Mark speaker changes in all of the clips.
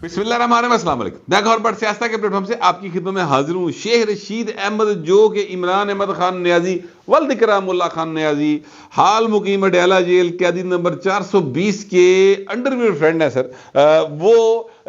Speaker 1: بسم اللہ الرحمن الرحیم، السلام علیکم۔ میں گور بٹ سیاست کے پلیٹ فارم سے آپ کی خدمت میں حاضر ہوں۔ شیخ رشید احمد جو کہ عمران احمد خان نیازی ولد کرام اللہ خان نیازی حال مقیم اڈیالہ جیل قیدی نمبر 420 کے انڈرویئر فرینڈ ہے سر۔ وہ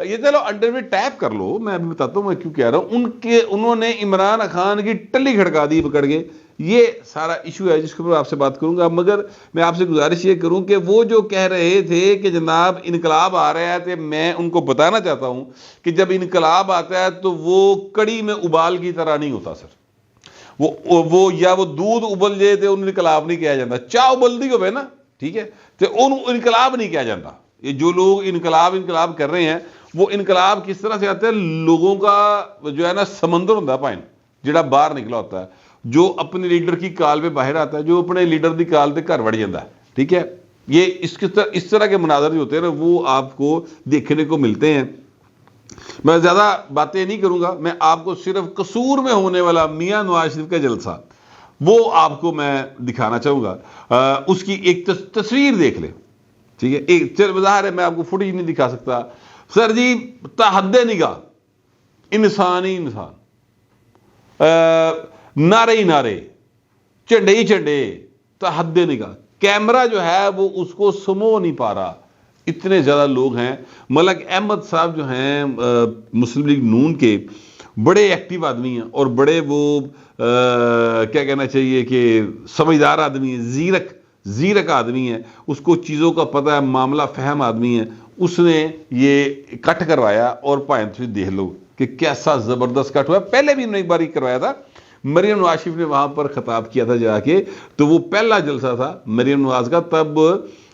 Speaker 1: یہ چلو انڈرویئر ٹیپ کر لو، میں ابھی بتاتا ہوں میں کیوں کہہ رہا ہوں۔ انہوں نے عمران خان کی ٹلی کھڑکا دی پکڑ کے، یہ سارا ایشو ہے جس کے اوپر آپ سے بات کروں گا۔ مگر میں آپ سے گزارش یہ کروں کہ وہ جو کہہ رہے تھے کہ جناب انقلاب آ رہا ہے، تو میں ان کو بتانا چاہتا ہوں کہ جب انقلاب آتا ہے تو وہ کڑی میں ابال کی طرح نہیں ہوتا سر۔ وہ یا وہ دودھ ابل جائے تو ان انقلاب نہیں کہا جاتا، چاہ ابل دی ہوئے نا، ٹھیک ہے، تو ان انقلاب نہیں کہا جاتا۔ یہ جو لوگ انقلاب کر رہے ہیں، وہ انقلاب کس طرح سے آتے ہیں؟ لوگوں کا جو ہے نا سمندر ہوتا ہے پائن جڑا باہر نکلا ہوتا ہے، جو اپنے لیڈر کی کال پہ باہر آتا ہے، جو اپنے لیڈر کی کال پہ گھر وڑ جاتا ہے، ٹھیک ہے۔ یہ اس طرح کے مناظر جو ہوتے ہیں نا، وہ آپ کو دیکھنے کو ملتے ہیں۔ میں زیادہ باتیں نہیں کروں گا، میں آپ کو صرف قصور میں ہونے والا میاں نواز شریف کا جلسہ وہ آپ کو میں دکھانا چاہوں گا۔ اس کی ایک تصویر دیکھ لیں، ٹھیک ہے۔ ایک ظاہر ہے میں آپ کو فوٹیج نہیں دکھا سکتا سر جی، تحد نگاہ، انسان ہی انسان، نعرے ہی نعرے، چنڈے ہی چنڈے، تحد نگاہ، کیمرہ جو ہے وہ اس کو سمو نہیں پا رہا، اتنے زیادہ لوگ ہیں۔ ملک احمد صاحب جو ہیں مسلم لیگ نون کے بڑے ایکٹیو آدمی ہیں، اور بڑے وہ کیا کہنا چاہیے کہ سمجھدار آدمی ہیں، زیرک آدمی ہیں، اس کو چیزوں کا پتہ ہے، معاملہ فہم آدمی ہے۔ اس نے یہ کٹ کروایا، اور پائنٹ دیکھ لو کہ کیسا زبردست کٹ ہوا۔ پہلے بھی انہوں نے ایک بار ہی کروایا تھا، مریم نواز شریف نے وہاں پر خطاب کیا تھا جا کے، تو وہ پہلا جلسہ تھا مریم نواز کا۔ تب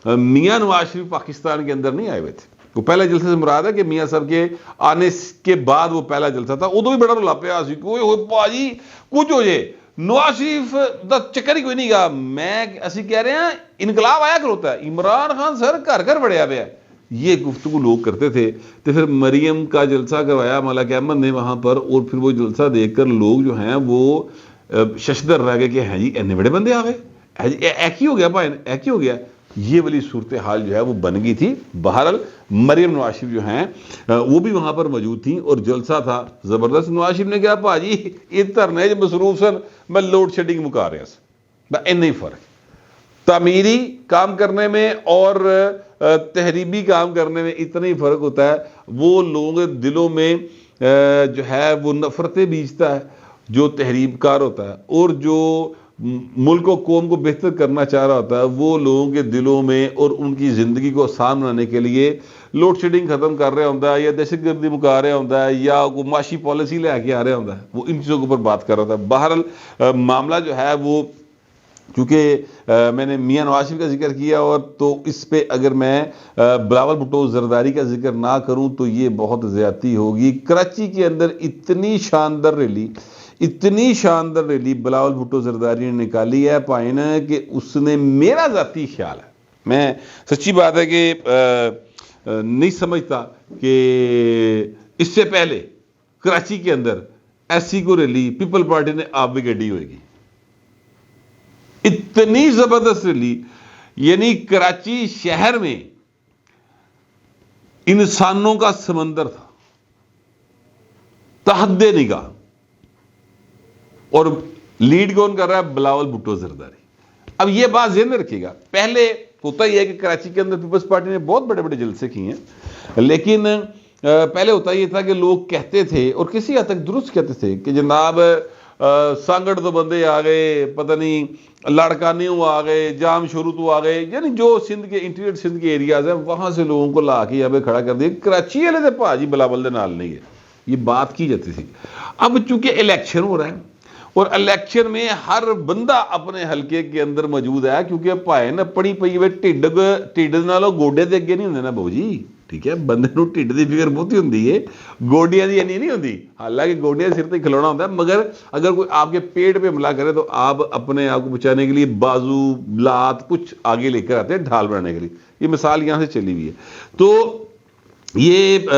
Speaker 1: میاں نواز شریف پاکستان کے اندر نہیں آئے ہوئے تھے۔ وہ پہلے جلسے سے مراد ہے کہ میاں صاحب کے آنے کے بعد وہ پہلا جلسہ تھا۔ ادو بھی بڑا رولا پیا سی، کوئی ہوئے پاجی کچھ ہو جائے، نواز شریف دا چکر ہی کوئی نہیں گا۔ میں اسی کہہ رہے ہیں انقلاب آیا کروتا ہے، عمران خان سر گھر بڑھیا پیا، یہ گفتگو لوگ کرتے تھے۔ تو پھر مریم کا جلسہ کروایا ملک احمد نے وہاں پر، اور پھر وہ جلسہ دیکھ کر لوگ جو ہیں وہ ششدر رہ گئے کہ ہیں جی اینے بڑے بندے آ گئے، ایک ہی ہو گیا بھائی، ایک ہی ہو گیا۔ یہ والی صورتحال جو ہے وہ بن گئی تھی۔ بہرحال مریم نواز شریف جو ہیں وہ بھی وہاں پر موجود تھیں، اور جلسہ تھا زبردست۔ نواز شریف نے کہا پاجی یہ دھرنے مصروف سن، میں لوڈ شیڈنگ مکا رہا سا، نہیں فرق تعمیری کام کرنے میں اور تحریبی کام کرنے میں اتنا ہی فرق ہوتا ہے۔ وہ لوگوں کے دلوں میں جو ہے وہ نفرتیں بیجتا ہے جو تحریب کار ہوتا ہے، اور جو ملک و قوم کو بہتر کرنا چاہ رہا ہوتا ہے، وہ لوگوں کے دلوں میں اور ان کی زندگی کو آسان بنانے کے لیے لوڈ شیڈنگ ختم کر رہا ہوتا ہے، یا دہشت گردی مکا رہا ہوتا ہے، یا کوئی معاشی پالیسی لے کے آ رہا ہوتا ہے، وہ ان چیزوں کے اوپر بات کر رہا تھا۔ بہرحال معاملہ جو ہے وہ، کیونکہ میں نے میاں نواز شریف کا ذکر کیا، اور تو اس پہ اگر میں بلاول بھٹو زرداری کا ذکر نہ کروں تو یہ بہت زیادتی ہوگی۔ کراچی کے اندر اتنی شاندار ریلی بلاول بھٹو زرداری نے نکالی ہے پائن، کہ اس نے، میرا ذاتی خیال ہے، میں سچی بات ہے کہ نہیں سمجھتا کہ اس سے پہلے کراچی کے اندر ایسی کو ریلی پیپل پارٹی نے آپ بھی گڈی ہوئے گی۔ اتنی زبردست ریلی، یعنی کراچی شہر میں انسانوں کا سمندر تھا، تحد نگاہ، اور لیڈ کون کر رہا ہے؟ بلاول بھٹو زرداری۔ اب یہ بات ذہن میں رکھیے گا، پہلے ہوتا ہی ہے کہ کراچی کے اندر پیپلز پارٹی نے بہت بڑے بڑے جلسے کیے ہیں، لیکن پہلے ہوتا یہ تھا کہ لوگ کہتے تھے، اور کسی حد تک درست کہتے تھے، کہ جناب سانگڑ تو بندے آ گئے، پتہ نہیں لاڑکانیوں آ گئے، جام شروع تو آ گئے، یعنی جو سندھ کے انٹیریئر سندھ کے ایریاز ہیں وہاں سے لوگوں کو لا کے یہاں پہ کھڑا کر دیا، کراچی والے سے پاجی بلاول دے نال نہیں ہے، یہ بات کی جاتی تھی۔ اب چونکہ الیکشن ہو رہا ہے، اور الیکشن میں ہر بندہ اپنے حلقے کے اندر موجود ہے، کیونکہ پائے نا پڑی پئی ہوئے ٹھڈ نالوں گوڈے دے اگے نہیں ہوندے نا بہو جی، ٹھیک ہے، بندے نو ٹھڈ دی فکر بہت ہی ہوندی ہے، گوڈیاں دی نہیں ہوندی، حالانکہ گوڈیاں سر تے کھلونا ہوتا ہے، مگر اگر کوئی آپ کے پیٹ پہ حملہ کرے تو آپ اپنے آپ کو بچانے کے لیے بازو لات کچھ آگے لے کر آتے ہیں ڈھال بنانے کے لیے۔ یہ مثال یہاں سے چلی ہوئی ہے۔ تو یہ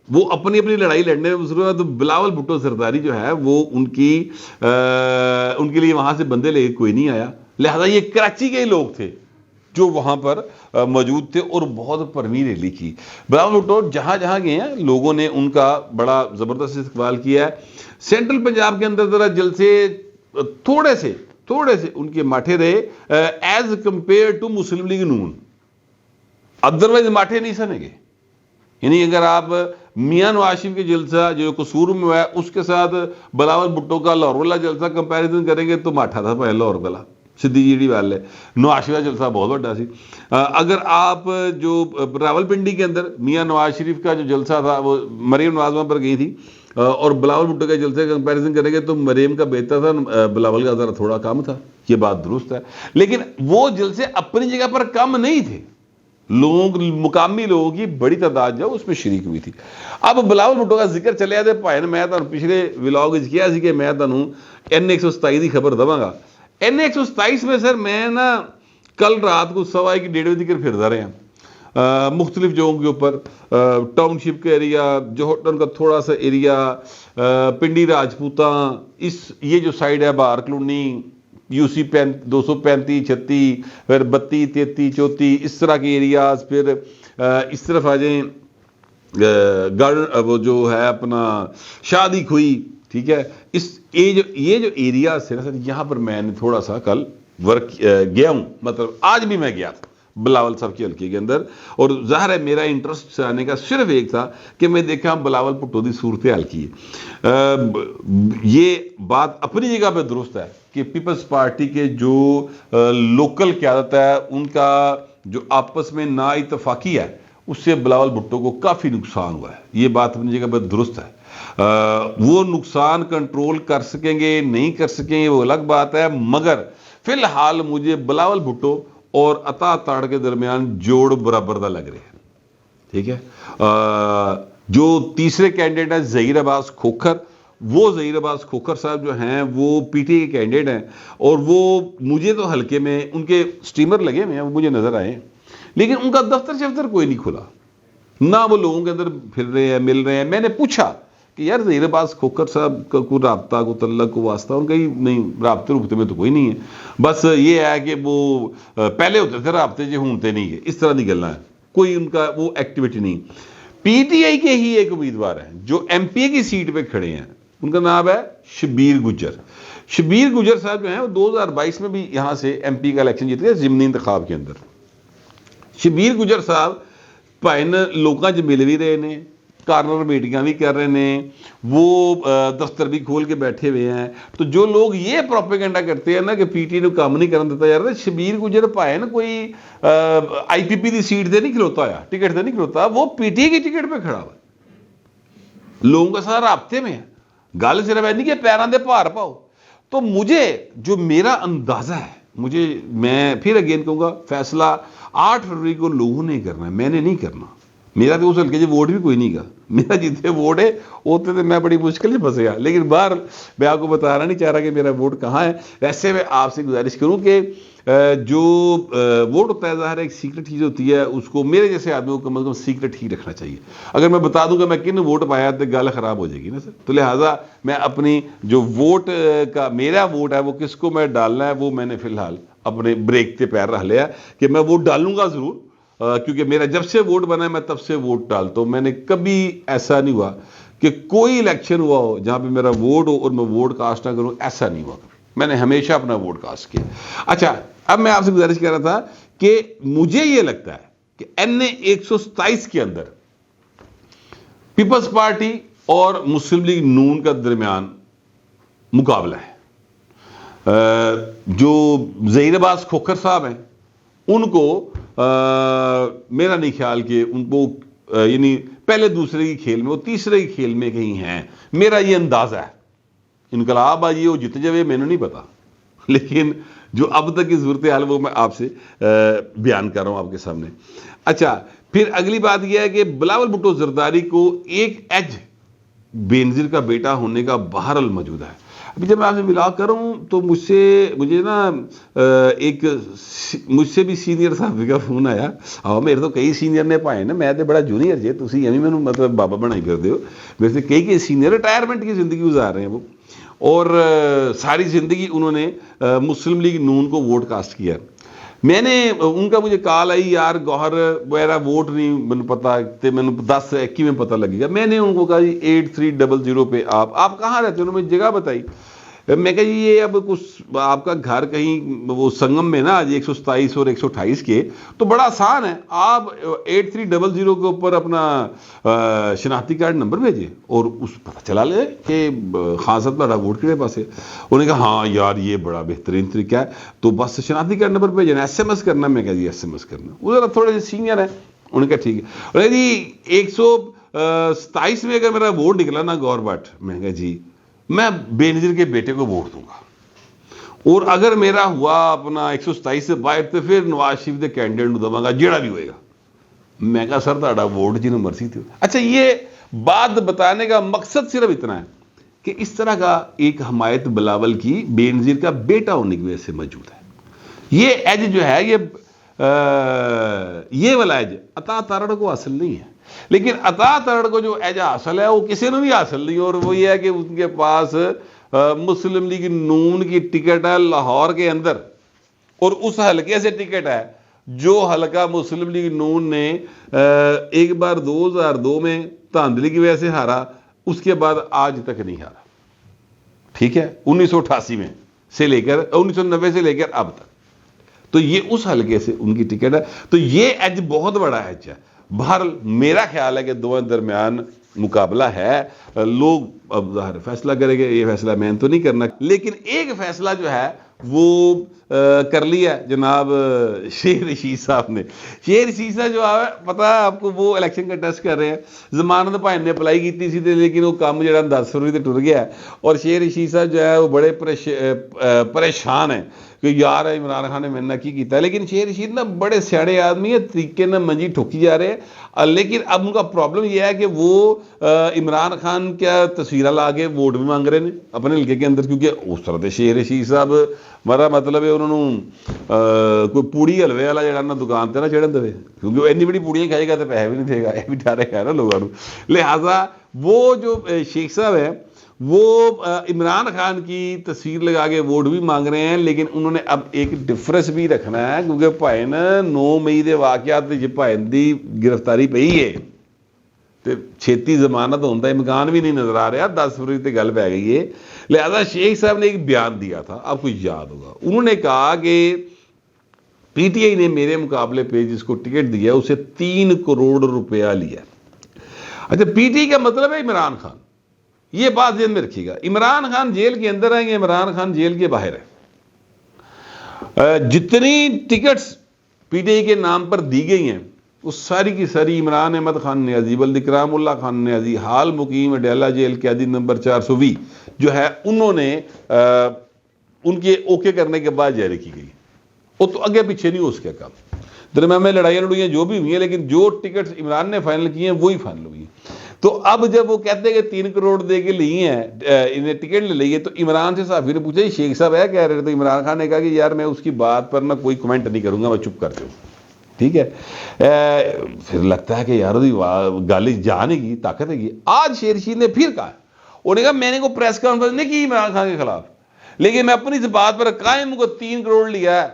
Speaker 1: وہ اپنی اپنی لڑائی لڑنے میں مصروف ہے۔ تو بلاول بھٹو زرداری جو ہے وہ ان کے لیے وہاں سے بندے لے کے کوئی نہیں آیا، لہذا یہ کراچی کے ہی لوگ تھے جو وہاں پر موجود تھے اور بہت پرمی ریلی کی. بلاول بھٹو جہاں جہاں گئے ہیں لوگوں نے ان کا بڑا زبردست استقبال کیا ہے. سینٹرل پنجاب کے اندر ذرا جلسے تھوڑے سے ان کے ماٹھے رہے as compare to Muslim League Noon. Otherwise ماٹھے نہیں سنے گے. یعنی اگر آپ میاں نواز شریف کے جلسہ جو قصور میں ہوا ہے اس کے ساتھ بلاول بھٹو کا لاہور والا جلسہ کمپیریزن کریں گے تو ماٹھا تھا پہلے لاہور والا سدھی جیڑی والے. نواز شریف کا جلسہ بہت بڑا سی. اگر آپ جو راول پنڈی کے اندر میاں نواز شریف کا جو جلسہ تھا وہ مریم نواز وہاں پر گئی تھی اور بلاول بھٹو کے جلسے کا کمپیریزن کریں گے تو مریم کا بہتر تھا, بلاول کا ذرا تھوڑا کم تھا. یہ بات درست ہے, لیکن وہ جلسے اپنی جگہ پر کم نہیں تھے. مقامی لوگوں کی بڑی تعداد جو اس میں شریک ہوئی تھی. اب بلاول بھٹو کا ذکر چلے دے پائے میں پچھلے ولاگ کیا سی کہ میں N127 کی خبر دواں گا. N127 میں سر میں نا کل رات کو 1:15 بجے تک پھردا رہے ہیں مختلف جگہوں کے اوپر. ٹاؤن شپ کا ایریا, جوہٹن کا تھوڑا سا ایریا, پنڈی راجپوتاں, یہ جو سائڈ ہے بہار کلونی, UC 235 36, پھر 32 33 34 اس طرح کے ایریاز. پھر اس طرف آ جائیں گارڈن وہ جو ہے اپنا شادی کھوئی, ٹھیک ہے. یہ جو ایریاز تھے نا سر, یہاں پر میں نے تھوڑا سا کل ورک گیا ہوں, مطلب آج بھی میں گیا تھا بلاول صاحب کی حلقے کے اندر. اور ظاہر ہے میرا انٹرسٹ سے آنے کا صرف ایک تھا کہ میں دیکھا بلاول بھٹو دی صورتحال کی. یہ بات اپنی جگہ پہ درست ہے کہ پیپلز پارٹی کے جو لوکل قیادت ہے ان کا جو آپس میں نا اتفاقی ہے اس سے بلاول بھٹو کو کافی نقصان ہوا ہے. یہ بات اپنی جگہ پہ درست ہے. وہ نقصان کنٹرول کر سکیں گے نہیں کر سکیں گے وہ الگ بات ہے, مگر فی الحال مجھے بلاول بھٹو اور عطا تاڑ کے درمیان جوڑ برابر دا لگ رہے ہیں. ٹھیک ہے. جو تیسرے کینڈیڈیٹ ہیں ظہیر عباس کھوکھر, وہ ظہیر عباس کھوکھر صاحب جو ہیں وہ PTI کے کینڈیڈیٹ ہیں اور وہ مجھے تو حلقے میں ان کے سٹیمر لگے ہوئے ہیں, وہ مجھے نظر آئے ہیں, لیکن ان کا دفتر کوئی نہیں کھلا, نہ وہ لوگوں کے اندر پھر رہے ہیں مل رہے ہیں. میں نے پوچھا کہ یار ظہیر عباس کھوکھر صاحب کا کوئی رابطہ کو تعلق کو واسطہ, ان کا ہی نہیں, رابطے میں تو کوئی نہیں ہے, بس یہ ہے کہ وہ پہلے ہوتے تھے رابطے جو ہونتے نہیں ہے, اس طرح نہیں گلنا ہے, کوئی ان کا وہ ایکٹیویٹی نہیں. PTI کے ہی ایک امیدوار ہیں جو MP کی سیٹ پہ کھڑے ہیں, ان کا نام ہے شبیر گجر. شبیر گجر صاحب جو ہیں وہ 2022 میں بھی یہاں سے MP کا الیکشن جیت گئے ضمنی انتخاب کے اندر. شبیر گجر صاحب بھائی لوگوں سے مل بھی رہے ہیں, کارنر میٹنگاں بھی کر رہے ہیں, وہ دفتر بھی کھول کے بیٹھے ہوئے ہیں. تو جو لوگ یہ پروپیگنڈا کرتے ہیں نا کہ PTI نے کام نہیں کرنے دیتا, یار شبیر گجر پائے نا کوئی IPP دی سیٹ دے نہیں کھلوتا ہے, ٹکٹ دے نہیں کھلوتا, وہ PTI کی ٹکٹ پہ کھڑا ہوا ہے, لوگوں کا سارا رابطے میں ہے. گل صرف ہے نہیں کہ پیراں دے بھار پاؤ. تو مجھے جو میرا اندازہ ہے, میں پھر اگین کہوں گا, فیصلہ 8 فروری کو لوگوں نے کرنا ہے, میں نے نہیں کرنا. میرا تو اس ہلکے جو ووٹ بھی کوئی نہیں گا, میرا جتنے ووٹ ہے ہوتے تھے میں بڑی مشکل سے پھنسے گا, لیکن باہر میں آپ کو بتا رہا نہیں چاہ رہا کہ میرا ووٹ کہاں ہے. ویسے میں آپ سے گزارش کروں کہ جو ووٹ ہوتا ہے ظاہر ایک سیکرٹ چیز ہوتی ہے, اس کو میرے جیسے آدمی کو کم از کم سیکرٹ ہی رکھنا چاہیے. اگر میں بتا دوں کہ میں کن ووٹ پایا تو گل خراب ہو جائے گی نا سر. تو لہٰذا میں اپنی جو ووٹ کا میرا ووٹ ہے وہ کس کو میں ڈالنا ہے وہ میں نے فی الحال اپنے بریک پہ پیر رکھ لیا کہ میں ووٹ ڈالوں گا ضرور, کیونکہ میرا جب سے ووٹ بنا ہے میں تب سے ووٹ ڈالتا ہوں. میں نے کبھی ایسا نہیں ہوا کہ کوئی الیکشن ہوا ہو جہاں پہ میرا ووٹ ہو اور میں ووٹ کاسٹ نہ کروں, ایسا نہیں ہوا. میں نے ہمیشہ اپنا ووٹ کاسٹ کیا. اچھا, اب میں آپ سے گزارش کر رہا تھا کہ مجھے یہ لگتا ہے کہ NA127 کے اندر پیپلز پارٹی اور مسلم لیگ نون کا درمیان مقابلہ ہے. جو ظہیر عباس کھوکھر صاحب ہیں ان کو میرا نہیں خیال کہ ان کو یعنی پہلے دوسرے کی کھیل میں وہ تیسرے کی کھیل میں کہیں ہیں, میرا یہ اندازہ ہے. انقلاب آئیے وہ جت جائے میں نے نہیں پتا, لیکن جو اب تک کی صورتحال وہ میں آپ سے بیان کر رہا ہوں آپ کے سامنے. اچھا, پھر اگلی بات یہ ہے کہ بلاول بھٹو زرداری کو ایک ایج بینظیر کا بیٹا ہونے کا بہرحال موجود ہے. ابھی جب میں آپ سے ملا کر رہا ہوں تو مجھے نا مجھ سے بھی سینئر صاحب کا فون آیا. میرے تو کئی سینئر نے پائے نا, میں تو بڑا جونیئر جی, تھی ایویں میں مطلب بابا بنائی پھر ہو. میرے سے کئی سینئر ریٹائرمنٹ کی زندگی گزار رہے ہیں وہ, اور ساری زندگی انہوں نے مسلم لیگ نون کو ووٹ کاسٹ کیا. میں نے ان کا مجھے کال آئی یار گوہر میرا ووٹ نہیں مجھے پتا تے میں 10 میں پتہ لگے گا. میں نے ان کو کہا جی 8300 پہ آپ کہاں رہتے ہیں؟ انہوں نے مجھے جگہ بتائی. میں کہا جی یہ اب کچھ آپ کا گھر کہیں وہ سنگم میں نا آج 127 اور 128 کے تو بڑا آسان ہے, آپ 8300 کے اوپر اپنا شناختی کارڈ نمبر بھیجیں اور اس پتہ چلا لے کہ خان صاحب تھوڑا ووٹ کہڑے پاس ہے. انہوں نے کہا ہاں یار یہ بڑا بہترین طریقہ ہے, تو بس شناختی کارڈ نمبر بھیجنا, SMS کرنا. میں کہا جی SMS کرنا. وہ ذرا تھوڑے سے سینئر ہیں, انہوں نے کہا ٹھیک ہے. انہوں نے جی 127 میں اگر میرا ووٹ نکلا نا گور بٹ, میں کہا جی میں بے نظیر کے بیٹے کو ووٹ دوں گا, اور اگر میرا ہوا اپنا 127 سے باہر تو پھر نواز شریف دے کینڈیڈیٹ دوں گا جیڑا بھی ہوئے گا. میں کہا سر تہاڈا ووٹ جنوں مرضی تھی. اچھا یہ بات بتانے کا مقصد صرف اتنا ہے کہ اس طرح کا ایک حمایت بلاول کی بے نظیر کا بیٹا ہونے کی وجہ سے موجود ہے. یہ ایج جو ہے یہ والا ایج عطا تارڑ کو حاصل نہیں ہے, لیکن عطا تارڑ کو جو ایج حاصل ہے وہ کسی نے بھی حاصل نہیں, اور وہ یہ ہے کہ ان کے پاس مسلم لیگ نون کی ٹکٹ ہے لاہور کے اندر, اور اس حلقے سے ٹکٹ ہے جو حلقہ مسلم لیگ نون نے ایک بار 2002 میں دھاندلی کی وجہ سے ہارا, اس کے بعد آج تک نہیں ہارا. ٹھیک ہے, 1988 میں سے لے کر 1990 سے لے کر اب تک, تو یہ اس حلقے سے ان کی ٹکٹ ہے. تو یہ ایج بہت بڑا ایج ہے. بہرحال میرا خیال ہے کہ دونوں درمیان مقابلہ ہے, لوگ اب ظاہر فیصلہ کریں گے, یہ فیصلہ میں تو نہیں کرنا, لیکن ایک فیصلہ جو ہے وہ کر لیا جناب شیر رشید صاحب نے. شیر رشید صاحب جو ہے پتہ ہے آپ کو, وہ الیکشن کا ٹیسٹ کر رہے ہیں. ضمانت بھائی نے اپلائی کی تھی لیکن وہ کام جڑا 10 فروری تے ٹر گیا ہے, اور شیر رشید صاحب جو ہے وہ بڑے پریشان ہیں کہ یار عمران خان نے میں نے کی کیتا ہے. لیکن شیر رشید نا بڑے سیاڑے آدمی ہیں, طریقے نہ منجی ٹھوکی جا رہے ہیں, لیکن اب ان کا پرابلم یہ ہے کہ وہ عمران خان کیا تصویریں لا کے ووٹ بھی مانگ رہے ہیں اپنے حلقے کے اندر, کیونکہ اس طرح سے شیر رشید صاحب میرا مطلب ہے انہوں نے کوئی پوڑی حلوے والا جڑا نا دکان تے نہ چڑھن دے, کیونکہ وہ اتنی بڑی پوڑیاں کھائے گا تو پیسے بھی نہیں دے گا, یہ بھی ڈر ہے نا لوگوں. لہٰذا وہ جو شیخ صاحب ہیں وہ عمران خان کی تصویر لگا کے ووٹ بھی مانگ رہے ہیں, لیکن انہوں نے اب ایک ڈفرنس بھی رکھنا ہے, کیونکہ بھائی 9 مئی دے واقعات بھائی دی گرفتاری پئی ہے تے چھیتی ضمانت ہونے کا امکان بھی نہیں نظر آ رہا, 10 فروری تے گل پی گئی ہے. لہذا شیخ صاحب نے ایک بیان دیا تھا, آپ کو یاد ہوگا, انہوں نے کہا کہ پی ٹی آئی نے میرے مقابلے پہ جس کو ٹکٹ دیا اسے 3 کروڑ روپیہ لیا. اچھا پی ٹی آئی کا مطلب ہے عمران خان, یہ بات ذہن میں رکھیے گا. عمران خان جیل کے اندر ہیں یا عمران خان جیل کے باہر ہے, جتنی ٹکٹس پی ٹی آئی کے نام پر دی گئی ہیں وہ ساری کی ساری عمران احمد خان نیازی, ولد اکرام اللہ خان نیازی, حال مقیم اڈیالہ جیل قیدی نمبر 420 جو ہے انہوں نے ان کے اوکے کرنے کے بعد جاری کی گئی. وہ تو آگے پیچھے نہیں ہو سکے کام, درمیان میں لڑائیاں جو بھی ہوئی ہیں, لیکن جو ٹکٹس عمران نے فائنل کی ہیں وہی فائنل ہوئی ہیں. تو اب جب وہ کہتے ہیں کہ 3 کروڑ دے کے لی ہیں, انہیں ٹکٹ لے لی ہے, تو عمران سے صحافی نے پوچھا شیخ صاحب ہے کہہ رہے, تو عمران خان نے کہا کہ یار میں اس کی بات پر نہ کوئی کمنٹ نہیں کروں گا, میں چپ کر جاؤں. ٹھیک ہے, پھر لگتا ہے کہ یار گل جانے کی طاقت ہے. آج شیر رشید نے پھر کہا, انہوں نے کہا میں نے کوئی پریس کانفرنس نہیں کی عمران خان کے خلاف, لیکن میں اپنی اس بات پر قائم کو 3 کروڑ لیا ہے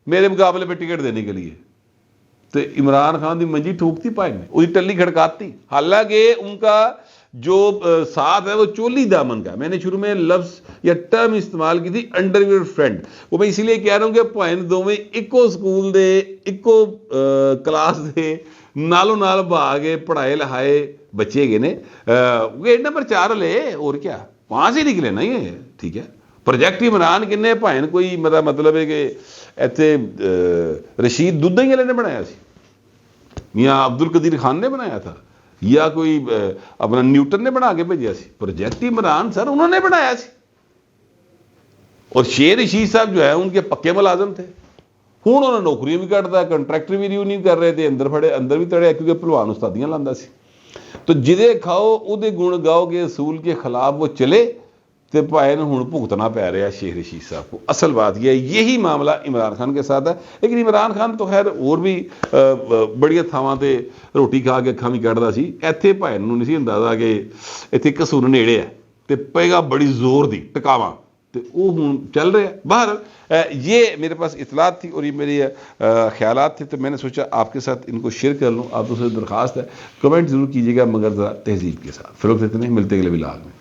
Speaker 1: میرے مقابلے پہ ٹکٹ دینے کے لیے. تو عمران خان دی منجی ٹھوکتی پائے میں, وہی ٹلی کھڑکاتی, حالانکہ ان کا جو ساتھ ہے وہ چولی دامن کا ہے. میں نے شروع میں لفظ یا ٹرم استعمال کی تھی انڈر ویئر فرینڈ, وہ میں اس لیے کہہ رہا ہوں کہ پوائنٹ دو میں ایکو سکول دے ایکو کلاس دے نالوں نال بھاگے پڑھائے لہائے بچے گئے نے, گیٹ نمبر 4 لے, اور کیا وہاں سے نکلے نا یہ. ٹھیک ہے, پروجیکٹ عمران کنے پائن کوئی مطلب ہے کہ ایتھے رشید دودھائی والے نے بنایا سی, یا عبد القدیر خان نے بنایا تھا, یا کوئی اپنا نیوٹن نے بنا کے بھیجا سی. پروجیکٹ عمران سر انہوں نے بنایا سی, اور شیر رشید صاحب جو ہے ان کے پکے ملازم تھے. ہوں انہوں نے نوکریاں بھی کٹتا ہے, کنٹریکٹر بھی ریو نہیں کر رہے تھے, اندر بھی تڑے, کیونکہ پہلوان استادیاں لاندا سی. تو جدے کھاؤ اودے گن گاؤ کے اصول کے خلاف وہ چلے, تے پائے ہوں بھگتنا پی رہا ہے شیر رشید صاحب کو. اصل بات یہ ہے, یہی معاملہ عمران خان کے ساتھ ہے. لیکن عمران خان تو خیر اور بھی بڑی تھاواں تے روٹی کھا کے اکھاں بھی کڈدا سی, ایتھے پائے نوں نہیں سی اندازہ کہ ایتھے قصور نیڑے ہے تے پے گا بڑی زور دی ٹکاواں, تو وہ ہوں چل رہے ہیں. باہر یہ میرے پاس اطلاعات تھی اور یہ میری خیالات تھے، تو میں نے سوچا آپ کے ساتھ ان کو شیئر کر لوں. آپ دوسرے درخواست ہے کمنٹ ضرور کیجیے گا مگر ذرا تہذیب کے ساتھ. فی الوقت اتنے ملتے اگلے ولاگ میں.